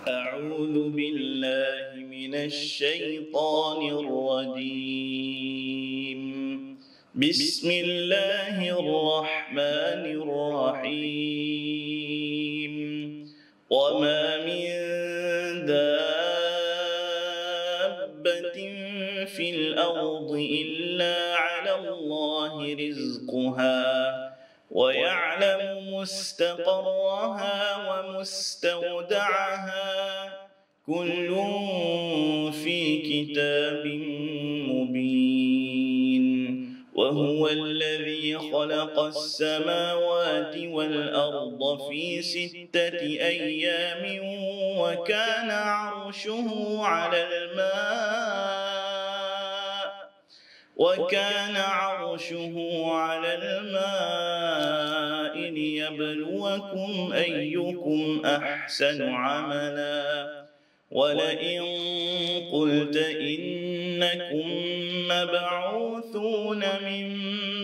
أعوذ بالله من الشيطان الرجيم. بسم الله الرحمن الرحيم. وما من دابة في الأرض إلا على الله رزقها ويعلم مستقرها ومستودعها كل في كتاب مبين. وهو الذي خلق السماوات والأرض في 6 أيام وكان عرشه على الماء ليبلوكم أيكم أحسن عملا. ولئن قلت إنكم مبعوثون من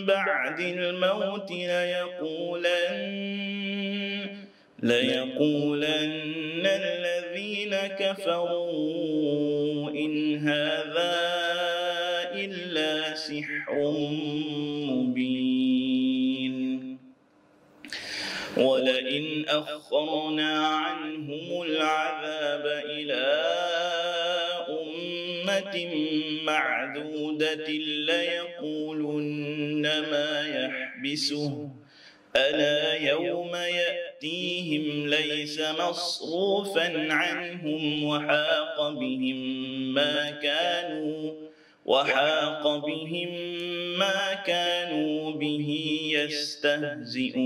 بعد الموت ليقولن الذين كفروا إن هذا إلا سحر مبين. ولئن أخرنا عنهم العذاب إلى أمة معدودة ليقولن ما يحبسه ألا يوم يأتيهم ليس مصروفا عنهم وحاق بهم ما كانوا به يستهزئون.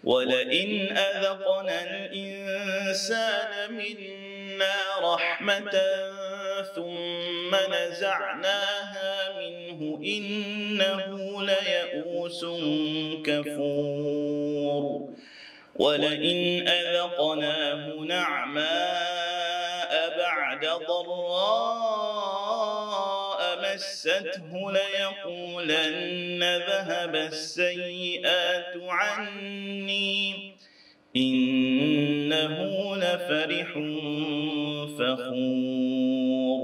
ولئن أذقنا الإنسان منا رحمة ثم نزعناها منه إنه ليئوس كفور. ولئن أذقناه نعماء بعد ضراء مسته ليقولن ذهب السيئات عني إنه لفرح فخور.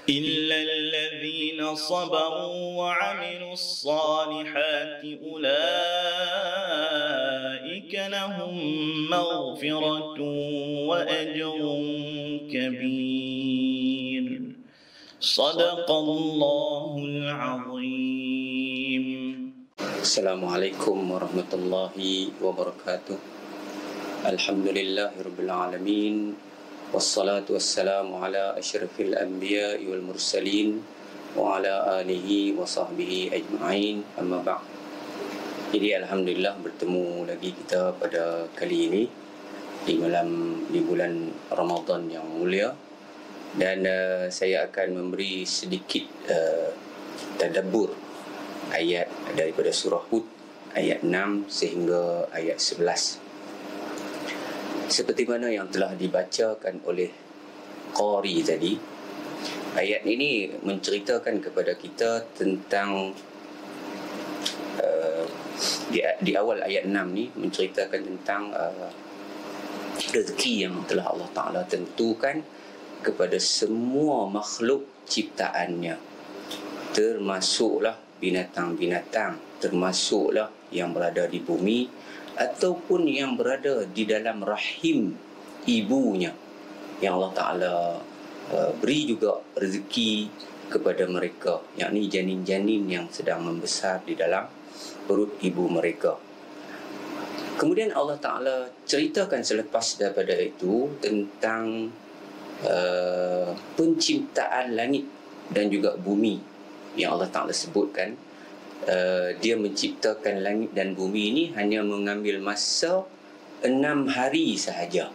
إلا الذين صبروا وعملوا الصالحات أولئك لهم مغفرة وأجر كبير. صدق الله العظيم. السلام عليكم ورحمة الله وبركاته. الحمد لله رب العالمين والصلاة والسلام على أشرف الأنبياء والمرسلين وعلى آله وصحبه أجمعين. أما بعد. Jadi Alhamdulillah bertemu lagi kita pada kali ini di bulan Ramadan yang mulia, dan saya akan memberi sedikit tadabbur ayat daripada surah Hud ayat 6 sehingga ayat 11. Seperti mana yang telah dibacakan oleh Qari tadi, ayat ini menceritakan kepada kita tentang di awal ayat 6 ni menceritakan tentang rezeki yang telah Allah Ta'ala tentukan kepada semua makhluk ciptaannya, termasuklah binatang-binatang, termasuklah yang berada di bumi ataupun yang berada di dalam rahim ibunya, yang Allah Ta'ala beri juga rezeki kepada mereka, yakni janin-janin yang sedang membesar di dalam perut ibu mereka. Kemudian Allah Ta'ala ceritakan selepas daripada itu tentang penciptaan langit dan juga bumi, yang Allah Ta'ala sebutkan dia menciptakan langit dan bumi ini hanya mengambil masa 6 hari sahaja.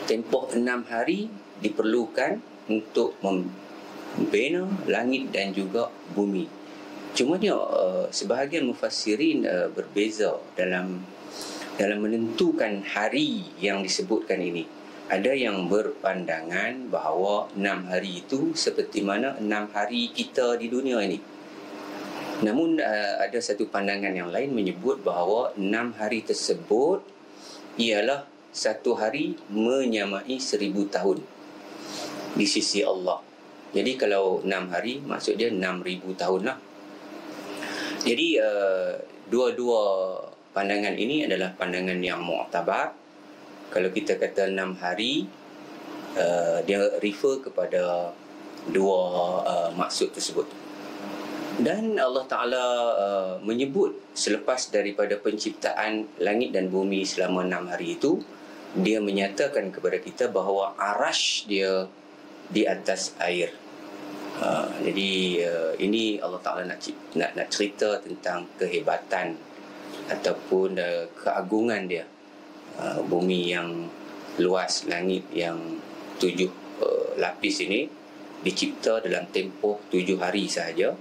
Tempoh 6 hari diperlukan untuk membina langit dan juga bumi. Cumanya sebahagian mufassirin berbeza dalam menentukan hari yang disebutkan ini. Ada yang berpandangan bahawa 6 hari itu seperti mana 6 hari kita di dunia ini. Namun ada satu pandangan yang lain menyebut bahawa 6 hari tersebut ialah satu hari menyamai 1000 tahun di sisi Allah. Jadi kalau 6 hari, maksud dia 6000 tahun lah. Jadi dua-dua pandangan ini adalah pandangan yang mu'tabar. Kalau kita kata 6 hari, dia refer kepada dua maksud tersebut. Dan Allah Ta'ala menyebut selepas daripada penciptaan langit dan bumi selama 6 hari itu, dia menyatakan kepada kita bahawa arash dia di atas air. Jadi ini Allah Ta'ala nak cerita tentang kehebatan ataupun keagungan dia. Bumi yang luas, langit yang 7 lapis ini dicipta dalam tempoh 7 hari sahaja.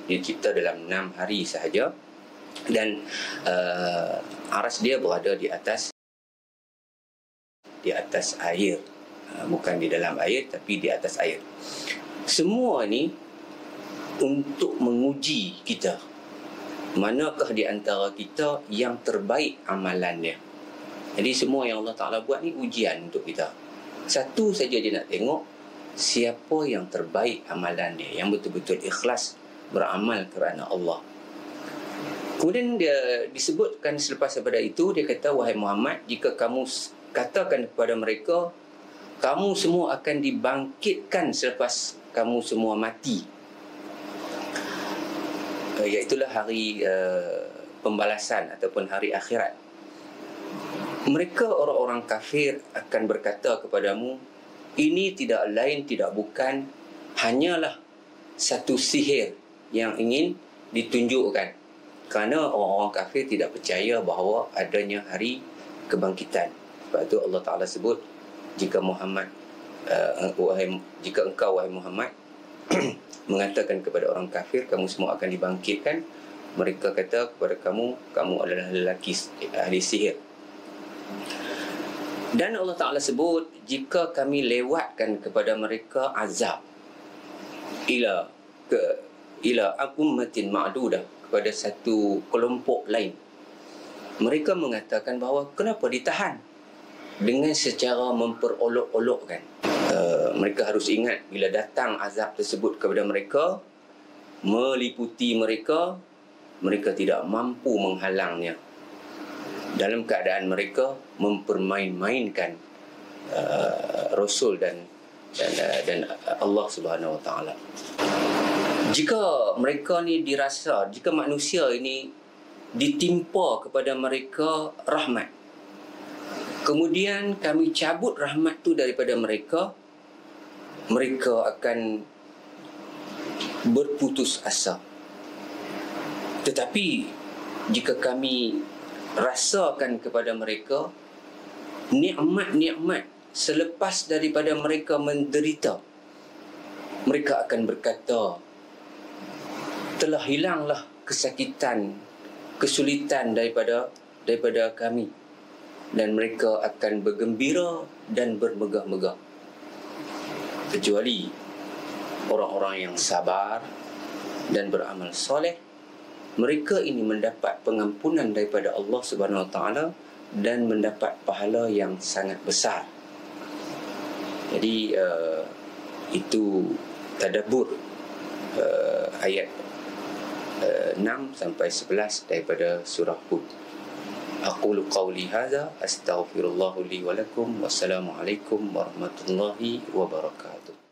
Dicipta dalam 6 hari sahaja. Dan aras dia berada di atas air, bukan di dalam air tapi di atas air. Semua ni untuk menguji kita, manakah di antara kita yang terbaik amalannya. Jadi semua yang Allah Ta'ala buat ni ujian untuk kita. Satu saja dia nak tengok siapa yang terbaik amalan dia, yang betul-betul ikhlas beramal kerana Allah. Kemudian dia disebutkan selepas daripada itu, dia kata, wahai Muhammad, jika kamu katakan kepada mereka, kamu semua akan dibangkitkan selepas kamu semua mati, iaitulah hari pembalasan ataupun hari akhirat. Mereka orang-orang kafir akan berkata kepadamu, ini tidak lain tidak bukan hanyalah satu sihir yang ingin ditunjukkan. Kerana orang-orang kafir tidak percaya bahawa adanya hari kebangkitan. Sebab itu Allah Ta'ala sebut, jika engkau wahai Muhammad mengatakan kepada orang kafir, kamu semua akan dibangkitkan, mereka kata kepada kamu adalah lelaki ahli sihir. Dan Allah Ta'ala sebut, jika kami lewatkan kepada mereka azab ila ummatin ma'dudah, kepada satu kelompok lain, mereka mengatakan bahawa kenapa ditahan dengan secara memperolok-olokkan. Mereka harus ingat bila datang azab tersebut kepada mereka, meliputi mereka, mereka tidak mampu menghalangnya, dalam keadaan mereka mempermain-mainkan Rasul dan Allah Subhanahu Wa Taala. Jika mereka ni dirasa, jika manusia ini ditimpa kepada mereka rahmat, kemudian kami cabut rahmat tu daripada mereka, mereka akan berputus asa. Tetapi jika kami rasakan kepada mereka nikmat-nikmat selepas daripada mereka menderita, mereka akan berkata, telah hilanglah kesakitan, kesulitan daripada kami, dan mereka akan bergembira dan bermegah-megah. Kecuali orang-orang yang sabar dan beramal soleh, mereka ini mendapat pengampunan daripada Allah Subhanahu Wa Taala dan mendapat pahala yang sangat besar. Jadi itu tadabbur ayat 6 sampai 11 daripada surah Hud. Aqulu qawli hadza astaghfirullah li wa lakum. Wassalamualaikum warahmatullahi wabarakatuh.